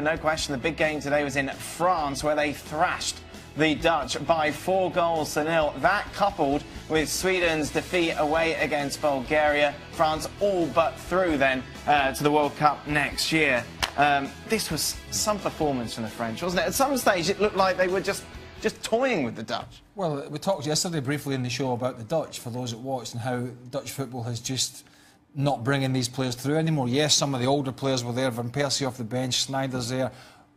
No question, the big game today was in France, where they thrashed the Dutch by 4-0. That, coupled with Sweden's defeat away against Bulgaria, France all but through then to the World Cup next year. This was some performance from the French, wasn't it? At some stage, it looked like they were just toying with the Dutch. Well, we talked yesterday briefly in the show about the Dutch, for those that watched, and how Dutch football has just not bringing these players through anymore. Yes, some of the older players were there, Van Persie off the bench, Sneijder's there,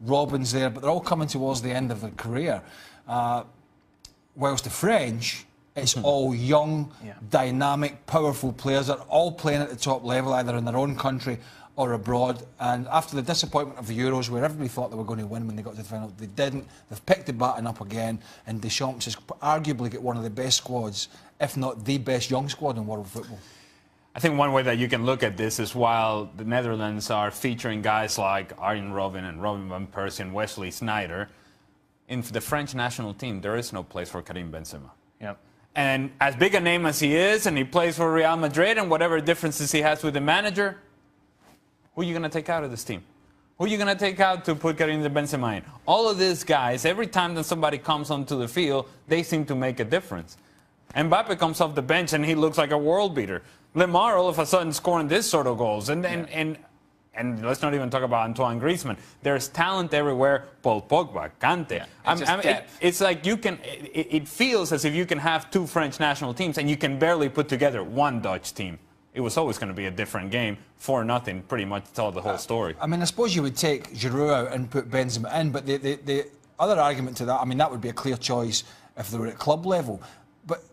Robben's there, but they're all coming towards the end of their career. Whilst the French, it's all young, dynamic, powerful players that are all playing at the top level, either in their own country or abroad. And after the disappointment of the Euros, where everybody thought they were going to win when they got to the final, they didn't. They've picked the baton up again, and Deschamps has arguably got one of the best squads, if not the best young squad in world football. I think one way that you can look at this is, while the Netherlands are featuring guys like Arjen Robben and Robin van Persie and Wesley Sneijder, in the French national team, there is no place for Karim Benzema. Yep. And as big a name as he is, and he plays for Real Madrid, and whatever differences he has with the manager, who are you going to take out of this team? Who are you going to take out to put Karim Benzema in? All of these guys, every time that somebody comes onto the field, they seem to make a difference. Mbappe comes off the bench and he looks like a world beater. Lemar all of a sudden scoring this sort of goals. And let's not even talk about Antoine Griezmann. There's talent everywhere. Paul Pogba, Kante. It's like you can. It feels as if you can have two French national teams and you can barely put together one Dutch team. It was always going to be a different game. 4-0, pretty much tell the whole story. I mean, I suppose you would take Giroud out and put Benzema in, but the other argument to that, I mean, that would be a clear choice if they were at club level. But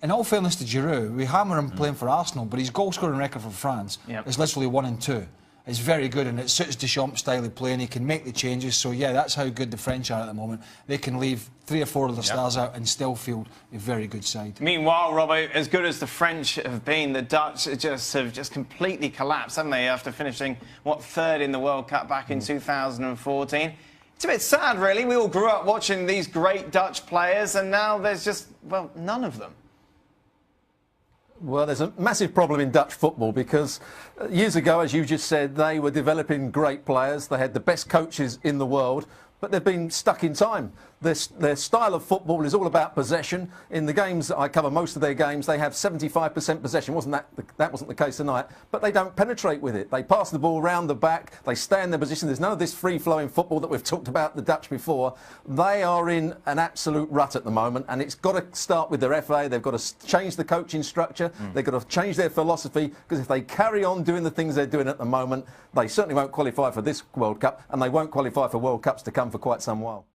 in all fairness to Giroud, we hammer him playing for Arsenal, but his goal-scoring record for France is literally 1 and 2. It's very good, and it suits Deschamps' style of play, and he can make the changes. So, yeah, that's how good the French are at the moment. They can leave 3 or 4 of their stars out and still field a very good side. Meanwhile, Robbo, as good as the French have been, the Dutch have just completely collapsed, haven't they, after finishing, what, 3rd in the World Cup back in 2014. It's a bit sad, really. We all grew up watching these great Dutch players, and now there's just, well, none of them. Well, there's a massive problem in Dutch football because years ago, as you just said, they were developing great players. They had the best coaches in the world, but they've been stuck in time. Their style of football is all about possession. In the games that I cover, most of their games, they have 75% possession. That wasn't the case tonight, but they don't penetrate with it. They pass the ball round the back. They stay in their position. There's none of this free-flowing football that we've talked about the Dutch before. They are in an absolute rut at the moment, and it's got to start with their FA. They've got to change the coaching structure. They've got to change their philosophy, because if they carry on doing the things they're doing at the moment, they certainly won't qualify for this World Cup, and they won't qualify for World Cups to come for quite some while.